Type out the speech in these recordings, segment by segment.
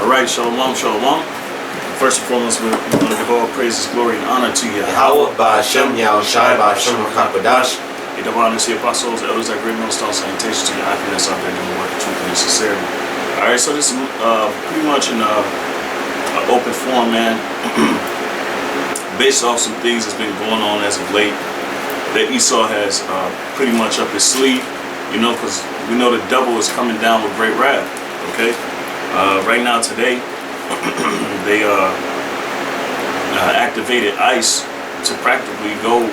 Alright, shalom, shalom. First and foremost, we want to give all praises, glory, and honor to you. Yahweh, Ba'Hashem, Yahushai, Ba'Hashem, Rakakadash. The divine is here, apostles, elders, that great millstone, salutations to your happiness out there doing the work of truth and sincerity. Alright, so this is pretty much an open forum, man. Based off some things that's been going on as of late that Esau has pretty much up his sleeve, you know, because we know the devil is coming down with great wrath, okay? Right now, today, they activated ICE to practically go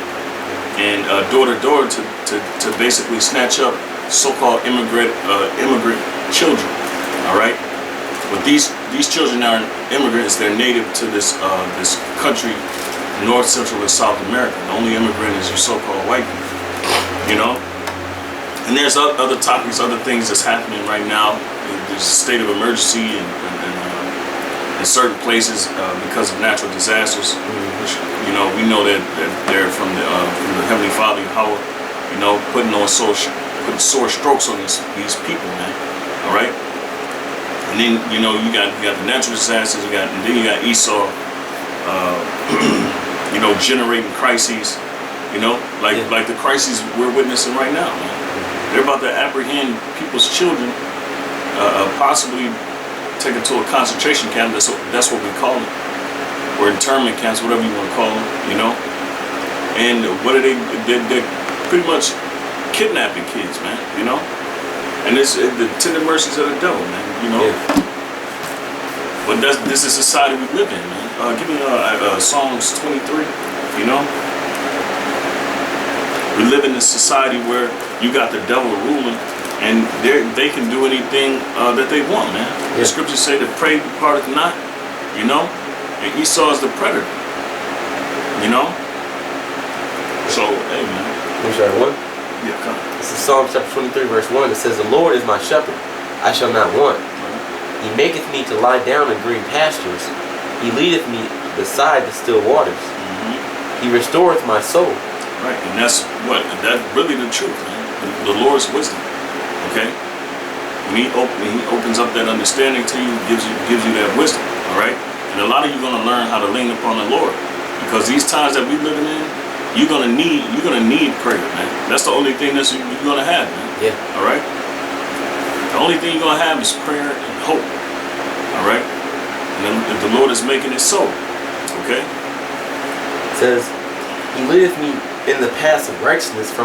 and door to door to basically snatch up so-called immigrant children. All right, but these children are immigrants. They're native to this country, North, Central, and South America. The only immigrant is you so-called white people. You know, and there's other topics, other things that's happening right now. There's a state of emergency in certain places because of natural disasters. Which, you know, we know that they're from the Heavenly Father, Yahweh, you know, putting sore strokes on these people, man. All right, and then you know you got the natural disasters, and then you got Esau, you know, generating crises. You know, like the crises we're witnessing right now, man. They're about to apprehend people's children, possibly take it to a concentration camp. That's what we call it, or internment camps, whatever you want to call them, you know. And what are they? They're pretty much kidnapping kids, man, you know. And it's the tender mercies of the devil, man, you know. But this is the society we live in, man. Give me Psalms 23, you know. We live in this society where you got the devil ruling, and they can do anything that they want, man. The scriptures say the prey departeth not, you know, and Esau is the predator, you know. So, hey, man. Which one? Yeah, come on. This is Psalm chapter 23, verse 1. It says, "The Lord is my shepherd; I shall not want. He maketh me to lie down in green pastures. He leadeth me beside the still waters. He restoreth my soul." Right, and that's really the truth, man. The Lord's wisdom. Okay, when he opens up that understanding to you, gives you that wisdom. All right, and a lot of you gonna learn how to lean upon the Lord, because these times that we living in, you're gonna need prayer, man. That's the only thing you're gonna have, man. Yeah. All right. The only thing you're gonna have is prayer and hope. All right, and then if the Lord is making it so, okay. It says, "He leadeth me in the paths of righteousness for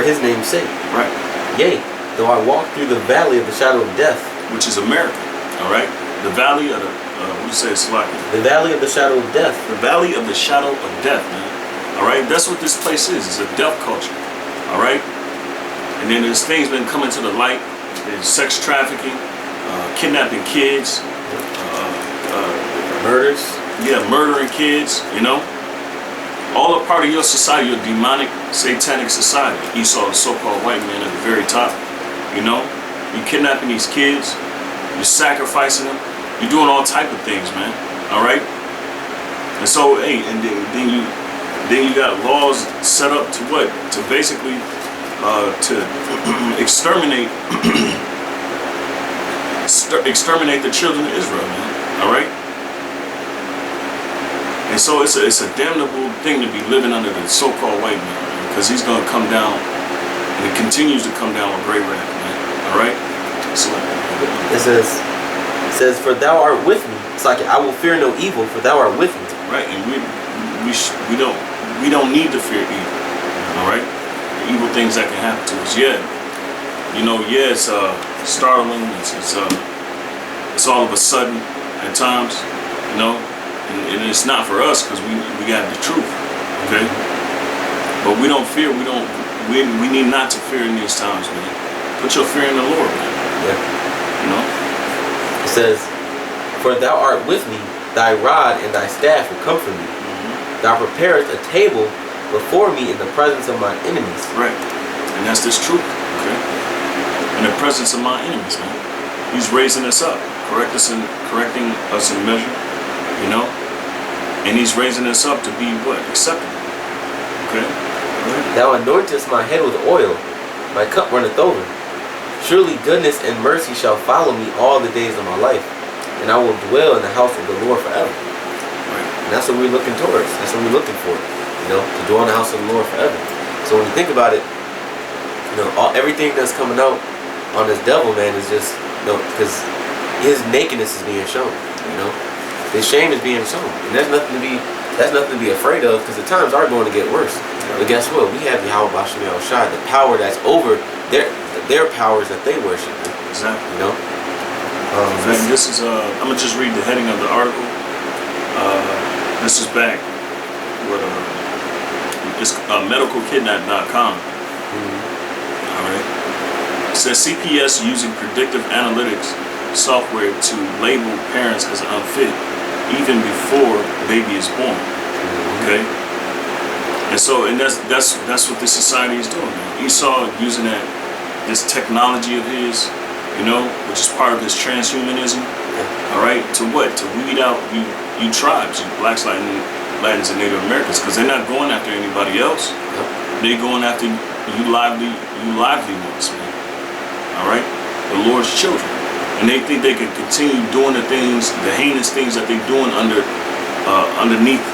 His name's sake. Right. Yea, though I walk through the valley of the shadow of death," which is America. All right, the valley of the what do you say, it's like the valley of the shadow of death. The valley of the shadow of death, man. All right, that's what this place is. It's a death culture. All right, and then there's things been coming to the light. There's sex trafficking, kidnapping kids, murders. Yeah, murdering kids. You know, all a part of your society, your demonic, satanic society. Esau, the so-called white man at the very top. You know, you're kidnapping these kids, you're sacrificing them, you're doing all type of things, man. All right. And so, hey, and then you got laws set up to what? To basically to exterminate the children of Israel, man. All right. And so it's a damnable thing to be living under the so-called white man, because he's gonna come down, and he continues to come down with great wrath, man. All right. So it says, "For thou art with me." It's like, "I will fear no evil, for thou art with me." Right, and we don't need to fear evil. All right, the evil things that can happen to us. Yeah, you know, yeah, it's startling. It's all of a sudden at times, you know, and it's not for us because we got the truth. Okay, but we don't fear. We need not to fear in these times, man. Put your fear in the Lord, man. Yeah. You know. It says, "For thou art with me; thy rod and thy staff will comfort me. Thou preparest a table before me in the presence of my enemies." Right, and that's this truth. Okay, in the presence of my enemies, man. He's raising us up, correcting us in measure. You know, and He's raising us up to be what? Acceptable. Okay. Right. "Thou anointest my head with oil; my cup runneth over. Surely goodness and mercy shall follow me all the days of my life, and I will dwell in the house of the Lord forever. Right. And that's what we're looking towards. That's what we're looking for. You know, to dwell in the house of the Lord forever. So when you think about it, you know, everything that's coming out on this devil, man, is just, you know, because his nakedness is being shown. You know, his shame is being shown, and that's nothing to be afraid of, because the times are going to get worse. But guess what? We have Yahweh Bashim Shai, the power that's over their powers that they worship. Exactly. You know. This is I'm gonna just read the heading of the article. This is back with it's medicalkidnap.com. All right. It says CPS using predictive analytics software to label parents as unfit even before baby is born. Okay. And so, and that's what this society is doing. Esau using this technology of his, you know, which is part of his transhumanism. All right, to what? To weed out you tribes, you blacks, Latins, and Native Americans, because they're not going after anybody else. They're going after you lively ones, man. All right, the Lord's children, and they think they can continue doing the things, the heinous things that they're doing underneath,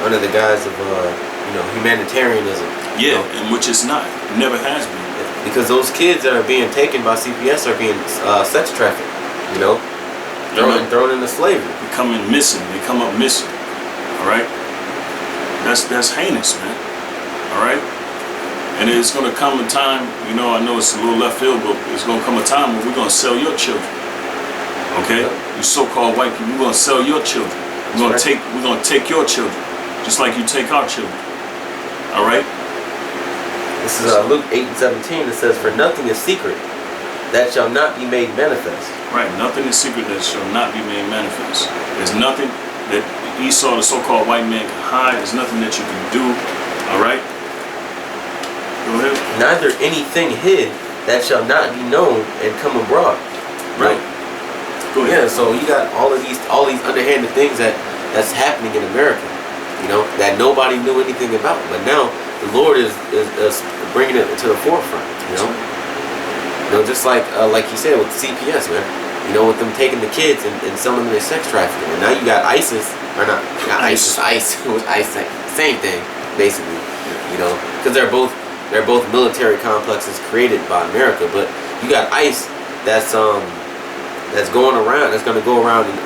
under the guise of you know, humanitarianism. Yeah, you know? and which it's not, never has been. Because those kids that are being taken by CPS are being sex trafficked. You know, thrown into slavery, becoming missing. They come up missing. All right, that's heinous, man. All right, and it's gonna come a time. You know, I know it's a little left field, but it's gonna come a time where we're gonna sell your children. Okay, you so-called white people, we're gonna sell your children. We're gonna take your children, just like you take our children. All right. This is Luke 8:17. It says, "For nothing is secret that shall not be made manifest." Right, nothing is secret that shall not be made manifest. There's nothing that Esau, the so-called white man, can hide. There's nothing that you can do. All right. Go ahead. Neither anything hid that shall not be known and come abroad. Right. Go ahead. Yeah. So you got all these underhanded things that's happening in America. You know, that nobody knew anything about, but now the Lord is bringing it to the forefront. You know, just like you said with CPS, man. You know, with them taking the kids and selling them to sex trafficking, and now you got ISIS, or not ISIS, same thing basically. You know, because they're both military complexes created by America, but you got ICE that's going around, that's going to go around and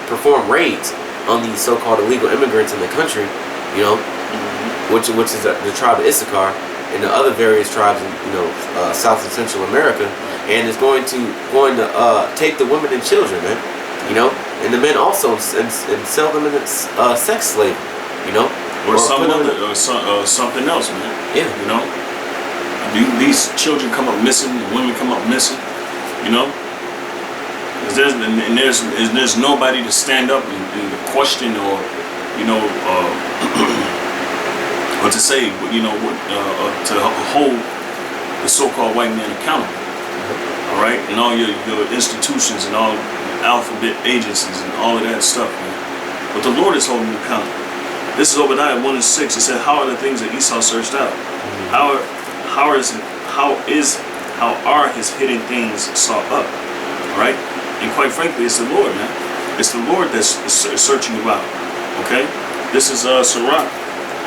perform raids on these so-called illegal immigrants in the country, you know, which is the tribe of Issachar and the other various tribes in, you know, South and Central America, and is going to take the women and children, man, you know, and the men also, and sell them into sex slavery, you know, or something else, man. Yeah, you know, these children come up missing, the women come up missing, you know. There's nobody to stand up and question or, you know, or to say, you know, to hold the so-called white man accountable. All right, and all your institutions and all alphabet agencies and all of that stuff, man. But the Lord is holding you accountable. This is Obadiah 1:6. It said, "How are the things that Esau searched out? How are his hidden things sought up?" All right. And quite frankly, it's the Lord, man. It's the Lord that's searching you out. Okay? This is Sirach,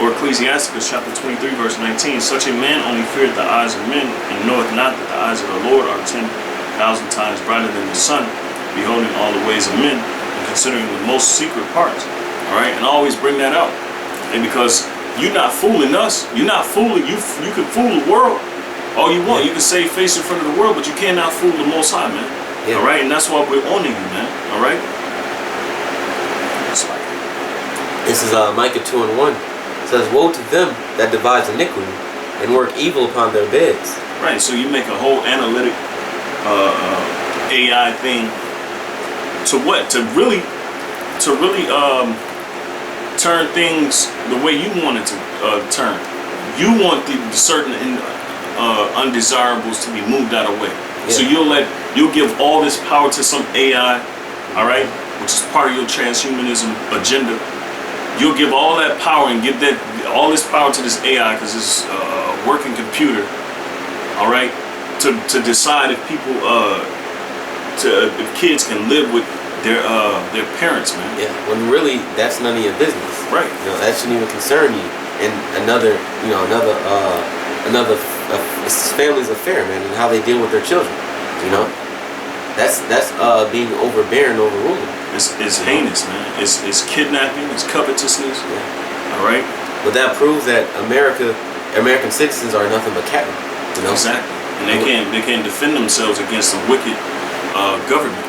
or Ecclesiasticus chapter 23, verse 19. "Such a man only feareth the eyes of men, and knoweth not that the eyes of the Lord are 10,000 times brighter than the sun, beholding all the ways of men, and considering the most secret parts." All right? And always bring that out. And because you're not fooling us, you're not fooling, you can fool the world all you want. You can save face in front of the world, but you cannot fool the Most High, man. Yeah. All right, and that's why we're owning you, man. All right. This is Micah 2:1. It says, "Woe to them that devise iniquity and work evil upon their beds." Right. So you make a whole analytic AI thing to what? To really turn things the way you want it to turn. You want the certain undesirables to be moved out of the way. Yeah. So you'll give all this power to some AI, all right, which is part of your transhumanism agenda. You'll give all that power and give all this power to this AI, because it's a working computer, all right, to decide if people if kids can live with their parents, man. Yeah. When really that's none of your business. Right. You know, that shouldn't even concern you. And another family's affair, man, and how they deal with their children. You know, that's being overbearing, overruling. It's heinous, man. It's kidnapping. It's covetousness. Yeah. All right. But that proves that American citizens are nothing but cattle. You know? Exactly. And they can't defend themselves against a wicked government.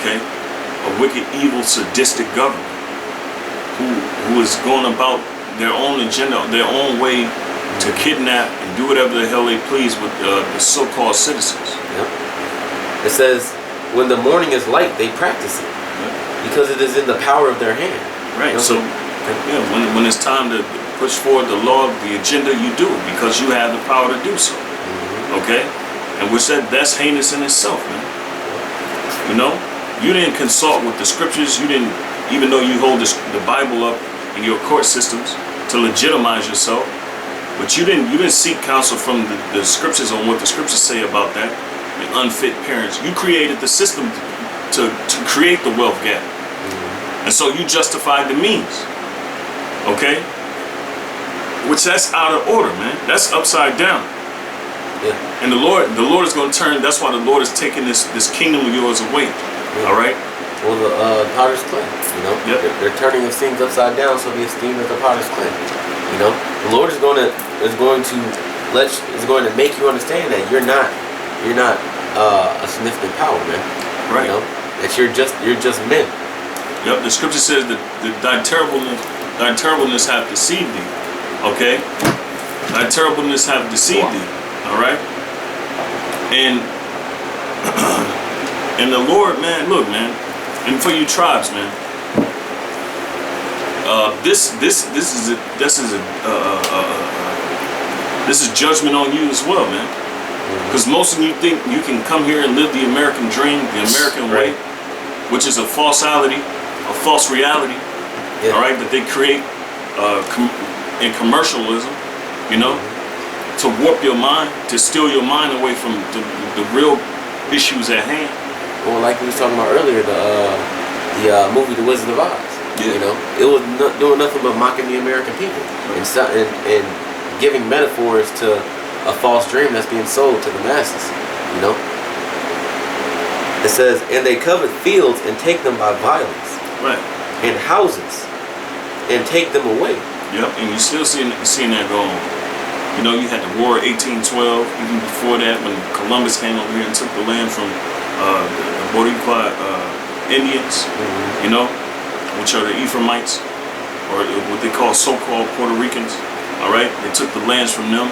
Okay, a wicked, evil, sadistic government who is going about their own agenda, their own way to kidnap and do whatever the hell they please with the so-called citizens. Yep. It says, when the morning is light, they practice it. Yep. Because it is in the power of their hand. Right. You know? So, yeah, when it's time to push forward the law, the agenda, you do it because you have the power to do so. Mm-hmm. Okay? And which that's heinous in itself, man. You know? You didn't consult with the scriptures. You didn't, even though you hold the Bible up in your court systems to legitimize yourself, but you didn't seek counsel from the scriptures on what the scriptures say about that. The unfit parents. You created the system to create the wealth gap. And so you justified the means. Okay? Which that's out of order, man. That's upside down. Yeah. And the Lord is going to turn. That's why the Lord is taking this kingdom of yours away. Yeah. All right? Well, the potter's clay, you know? Yep. They're turning the things upside down so be esteemed as the potter's clay. You know? The Lord is going to make you understand that you're not a significant power, man. Right. You know? That you're just men. Yep. The scripture says that thy terribleness have deceived thee. Okay? Thy terribleness have deceived thee. All right? And the Lord, man, look, man, and for you tribes, man, this is judgment on you as well, man. Because most of you think you can come here and live the American dream, the American way, which is a falsality, a false reality. Yeah. All right, that they create in commercialism, you know, to warp your mind, to steal your mind away from the real issues at hand. Well, like we was talking about earlier, the movie The Wizard of Oz. Yeah. You know, it was doing nothing but mocking the American people and giving metaphors to a false dream that's being sold to the masses. You know, it says, and they covet fields and take them by violence, right, and houses and take them away. Yep, and you still seeing that going on. You know, you had the War of 1812, even before that, when Columbus came over here and took the land from the Boricua Indians, you know, which are the Ephraimites, or what they call so-called Puerto Ricans, all right? They took the lands from them,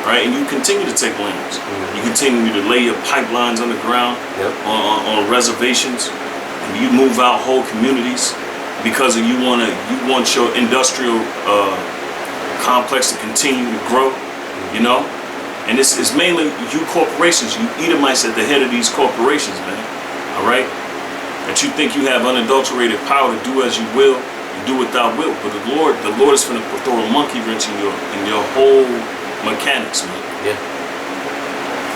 right? And you continue to take lands. You continue to lay your pipelines underground on reservations, and you move out whole communities because you want your industrial complex to continue to grow, you know? And it's mainly you corporations, you Edomites at the head of these corporations, man, all right? That you think you have unadulterated power to do as you will and do what thou wilt, but the Lord is going to throw a monkey wrench in your whole mechanics, man. Yeah.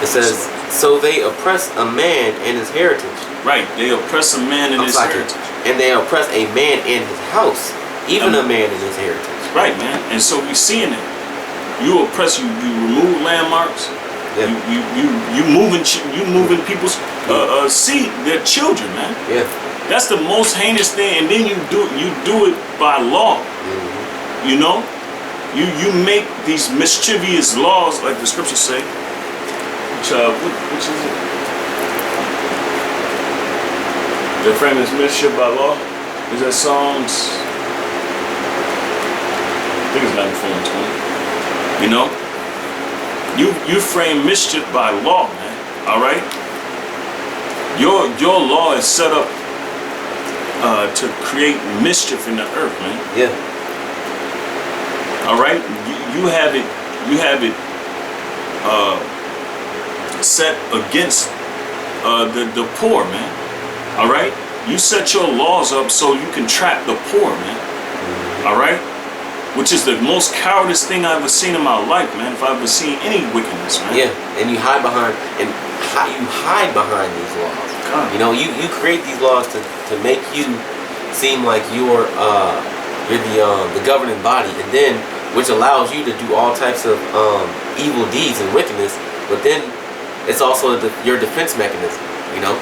It says, so they oppress a man and his heritage. Right, they oppress a man and his heritage. And they oppress a man in his house, even a man in his heritage. Right, man. And so we seeing it. You oppress, you remove landmarks. Yeah. You moving people's seed, their children, man. Yeah. That's the most heinous thing. And then you do it by law. You know, you make these mischievous laws, like the scriptures say. Which is it? The frame is mischief by law. Is that Psalms? I think it's 94 and 20. You know, you frame mischief by law, man. All right. Your law is set up to create mischief in the earth, man. Yeah. All right. You have it set against the poor, man. All right. You set your laws up so you can trap the poor, man. All right. Which is the most cowardice thing I've ever seen in my life, man. If I've ever seen any wickedness, man. Yeah, and you hide behind these laws. You know, you create these laws to make you seem like you're the governing body, and then which allows you to do all types of evil deeds and wickedness. But then it's also your defense mechanism. You know,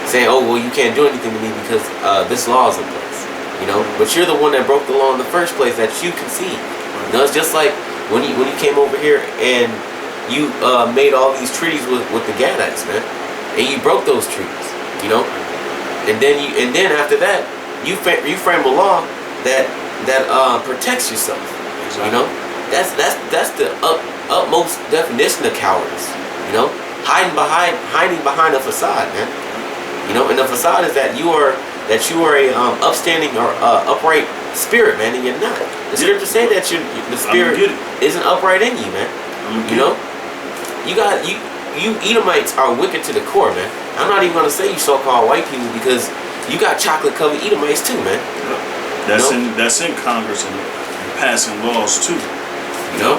saying, oh well, you can't do anything to me because this law is in place. You know, but you're the one that broke the law in the first place that you conceived. You know, it's just like when you came over here and you made all these treaties with the Gadites, man, and you broke those treaties. You know, and then after that, you frame a law that protects yourself. Exactly. You know, that's the utmost definition of cowardice. You know, hiding behind a facade, man. You know, and the facade is that you are a upstanding or upright spirit, man, and you're not. The scripture say that the spirit isn't upright in you, man. You know, you Edomites are wicked to the core, man. I'm not even gonna say you so-called white people because you got chocolate-covered Edomites too, man. That's in Congress and passing laws too. You know,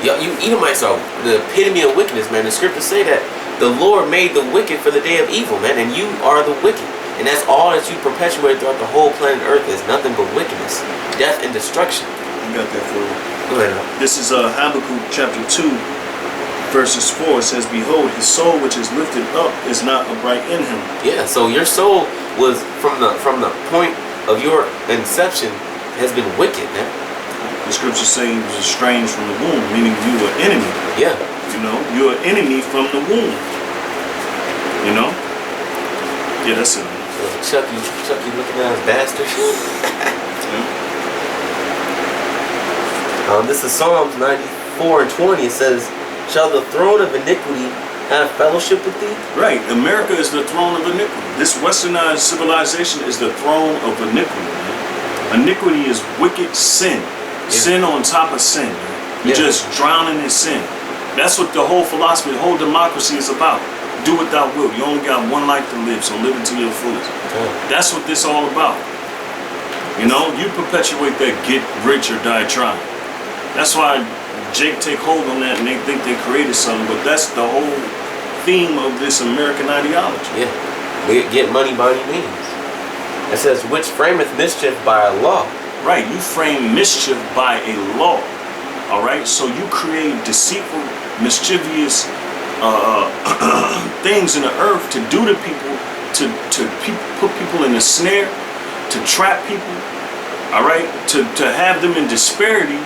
you Edomites are the epitome of wickedness, man. The scriptures say that the Lord made the wicked for the day of evil, man, and you are the wicked. And that's all that you perpetuate throughout the whole planet Earth is nothing but wickedness, death, and destruction. I got that for you. Go ahead. This is Habakkuk chapter 2, verses 4. It says, "Behold, his soul which is lifted up is not upright in him." Yeah, so your soul was from the point of your inception has been wicked, man. The scriptures say he was estranged from the womb, meaning you were enemy. Yeah. You know, you're an enemy from the womb. You know? Yeah, that's it. Chucky looking ass bastard. This is Psalms 94 and 20. It says, "Shall the throne of iniquity have fellowship with thee?" Right. America is the throne of iniquity. This westernized civilization is the throne of iniquity, man. Iniquity is wicked sin. Yeah. Sin on top of sin, man. You're just drowning in sin. That's what the whole philosophy, the whole democracy is about. Do what thou wilt. You only got one life to live, so live it to your fullest. That's what this all about. You know, you perpetuate that get rich or die trying. That's why Jake take hold on that and they think they created something, but that's the whole theme of this American ideology. Yeah. Get money by any means. It says, "Which frameth mischief by a law." Right, you frame mischief by a law. Alright, so you create deceitful, mischievous things in the earth to do to people, to put people in a snare, to trap people, all right, to have them in disparity,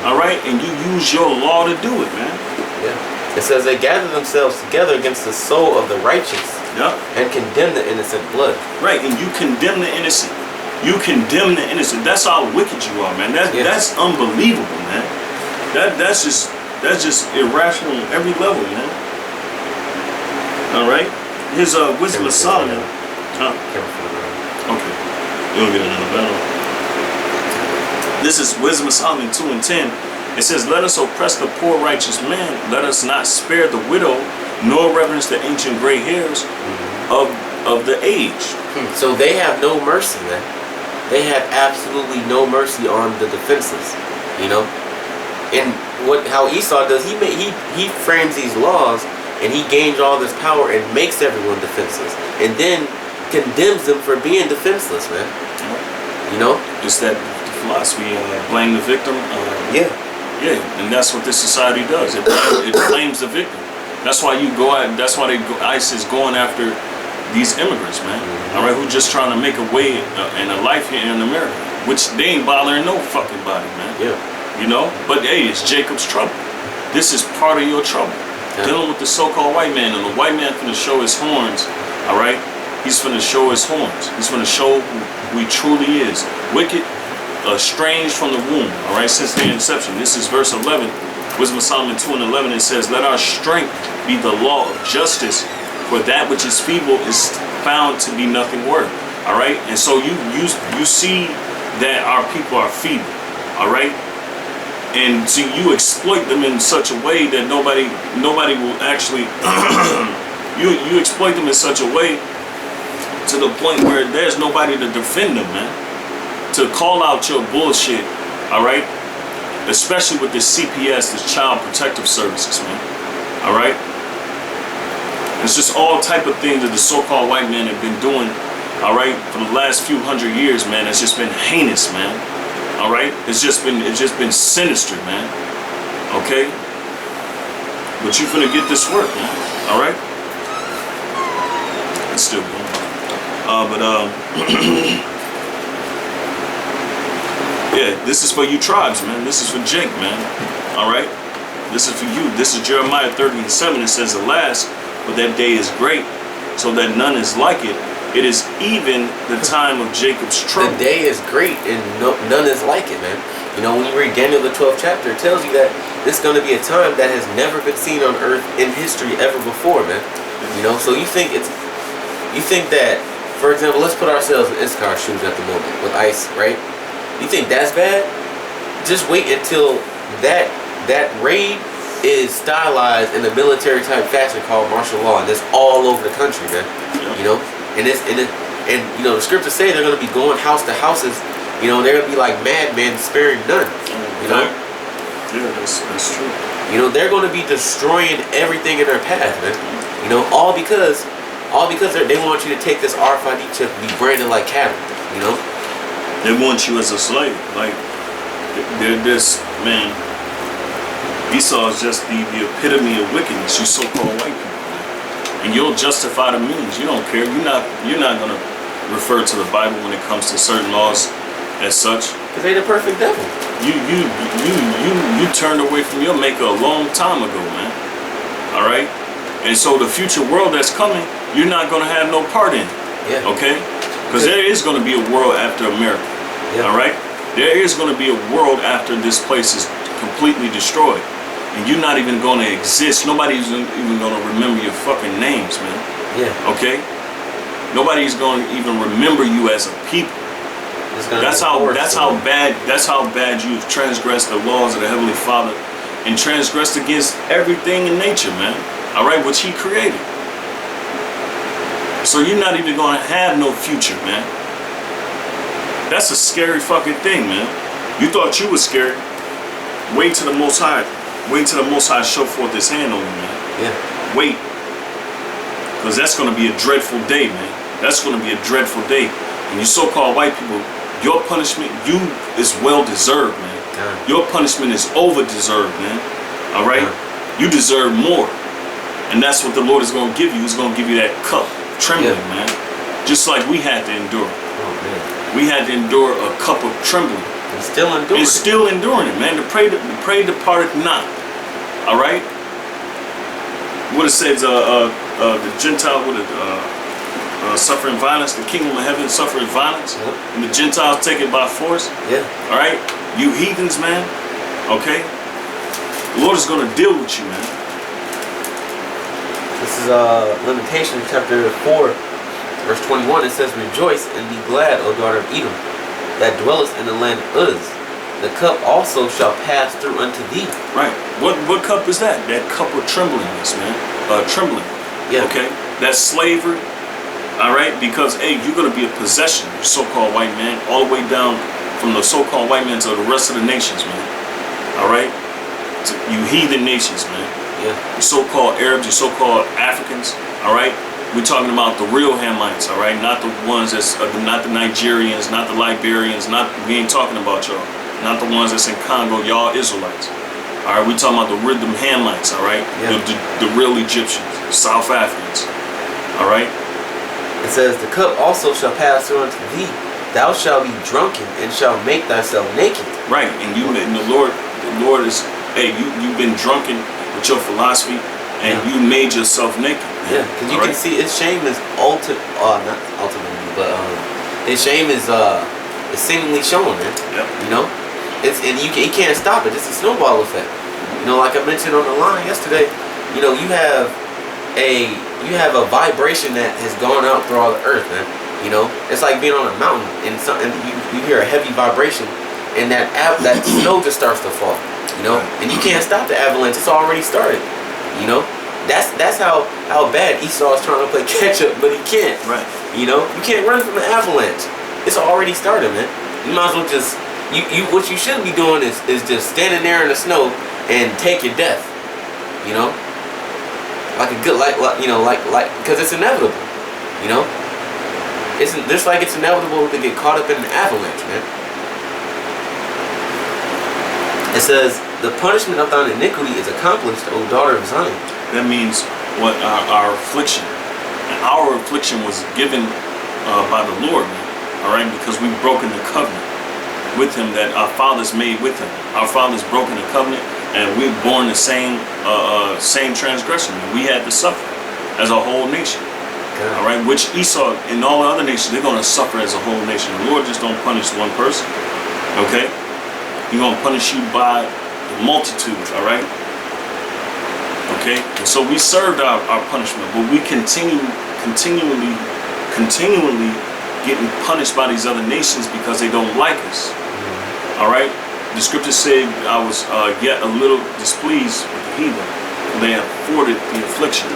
all right, and you use your law to do it, man. Yeah. It says they gather themselves together against the soul of the righteous, and condemn the innocent blood. Right, and you condemn the innocent. You condemn the innocent. That's how wicked you are, man. That's unbelievable, man. That's just irrational on every level, man. All right. Here's Wisma of Solomon. Huh? Okay. You don't get another battle. This is Wisdom of Solomon 2 and 10. It says, "Let us oppress the poor righteous man. Let us not spare the widow, nor reverence the ancient gray hairs of the age." So they have no mercy, man. They have absolutely no mercy on the defenseless. You know. And how Esau does, he frames these laws and he gains all this power and makes everyone defenseless, and then condemns them for being defenseless, man. You know, it's that philosophy, blame the victim. Yeah, and that's what this society does. It blames the victim. That's why you go out. That's why ICE is going after these immigrants, man. All right, who just trying to make a way and a life here in America, which they ain't bothering no fucking body, man. Yeah. You know, but hey, it's Jacob's trouble. This is part of your trouble. Dealing with the so-called white man, and the white man finna show his horns. All right, he's finna show his horns. He's finna show who he truly is. Wicked, estranged from the womb. All right, since the inception. This is verse 11. Wisdom of Solomon 2 and 11. It says, "Let our strength be the law of justice, for that which is feeble is found to be nothing worth." All right, and so you see that our people are feeble. All right. And so you exploit them in such a way that nobody will actually you exploit them in such a way to the point where there's nobody to defend them, man. To call out your bullshit, all right? Especially with the CPS, the Child Protective Services, man. All right? It's just all type of things that the so-called white men have been doing, all right, for the last few hundred years, man. It's just been heinous, man. All right, it's just been sinister, man. Okay, but you finna get this work, man. All right, it's still going. Yeah, this is for you tribes, man. This is for Jake, man. All right, this is for you. This is Jeremiah 30:7. It says, "Alas, but that day is great, so that none is like it. It is even the time of Jacob's trouble." The day is great and none is like it, man. You know, when you read Daniel the 12th chapter, it tells you that this is going to be a time that has never been seen on earth in history ever before, man. You know, so you think that, for example, let's put ourselves in Issachar's shoes at the moment with ICE, right? You think that's bad? Just wait until that raid is stylized in a military type fashion called martial law, and it's all over the country, man. You know, and you know, the scriptures say they're gonna be going house to houses. You know, they're gonna be like madmen, sparing none. You know. Yeah, that's true. You know, they're gonna be destroying everything in their path, man. You know, all because they want you to take this RFID chip and be branded like cattle. You know. They want you as a slave. Like, they're this, man. Esau is just the epitome of wickedness, you so-called white people. And you'll justify the means. You don't care. You're not gonna refer to the Bible when it comes to certain laws as such. Because they the perfect devil. You turned away from your maker a long time ago, man. All right? And so the future world that's coming, you're not gonna have no part in it. Yeah. Okay? Because there is going to be a world after America, all right? There is going to be a world after this place is completely destroyed. And you're not even going to exist. Nobody's even going to remember your fucking names, man. Yeah. Okay? Nobody's going to even remember you as a people. That's how bad you've transgressed the laws of the Heavenly Father and transgressed against everything in nature, man. All right? Which He created. So you're not even gonna have no future, man. That's a scary fucking thing, man. You thought you was scared. Wait till the Most High. Wait till the Most High show forth His hand on you, man. Yeah. Wait, because that's gonna be a dreadful day, man. That's gonna be a dreadful day. And you so-called white people, your punishment, is well deserved, man. Yeah. Your punishment is over deserved, man. All right. Yeah. You deserve more, and that's what the Lord is gonna give you. He's gonna give you that cup. Trembling, man. Just like we had to endure. Oh, man. We had to endure a cup of trembling. And still enduring. And still enduring it, man. The prey departeth not. All right. What it says, the Gentile suffering violence, the kingdom of heaven suffering violence, and the Gentiles take it by force. Yeah. All right. You heathens, man. Okay. The Lord is going to deal with you, man. This is Lamentations chapter 4, verse 21. It says, "Rejoice and be glad, O daughter of Edom, that dwellest in the land of Uz. The cup also shall pass through unto thee." Right. What cup is that? That cup of tremblingness, man. Trembling. Yeah. Okay. That's slavery. All right. Because hey, you're gonna be a possession, you so-called white man, all the way down from the so-called white man to the rest of the nations, man. All right. You heathen nations, man. Yeah. You so-called Arabs, you so-called Africans, all right? We're talking about the real Hamites, all right? Not the ones that's, not the Nigerians, not the Liberians, we ain't talking about y'all. Not the ones that's in Congo, y'all Israelites. All right, we talking about the rhythm Hamites, all right? Yeah. The real Egyptians, South Africans, all right? It says, "The cup also shall pass through unto thee. Thou shalt be drunken and shalt make thyself naked." Right, and the Lord is, hey, you've been drunken with your philosophy, and you made yourself naked. Yeah, because you can see his shame is not ultimately, but his shame is seemingly shown, man. Yep. You know, he can't stop it. It's a snowball effect. You know, like I mentioned on the line yesterday. You know, you have a vibration that has gone out through all the earth, man. You know, it's like being on a mountain and you hear a heavy vibration, and that snow just starts to fall. You know, and you can't stop the avalanche. It's already started. You know, that's how bad Esau is trying to play catch up, but he can't. Right. You know, you can't run from the avalanche. It's already started, man. You might as well just what you should be doing is just standing there in the snow and take your death. You know. like a good, because it's inevitable, you know. It's just like it's inevitable to get caught up in an avalanche, man. It says, the punishment of thine iniquity is accomplished, O daughter of Zion. That means what our affliction. And our affliction was given by the Lord, man. All right, because we've broken the covenant with Him that our fathers made with Him. Our fathers broken the covenant, and we've borne the same transgression. We had to suffer as a whole nation. God. All right, which Esau and all the other nations, they're going to suffer as a whole nation. The Lord just don't punish one person. Okay, He's going to punish you by the multitude. All right. Okay, and so we served our punishment, but we continually getting punished by these other nations because they don't like us. All right, the scripture said, I was yet a little displeased with the heathen, for they have afforded the affliction.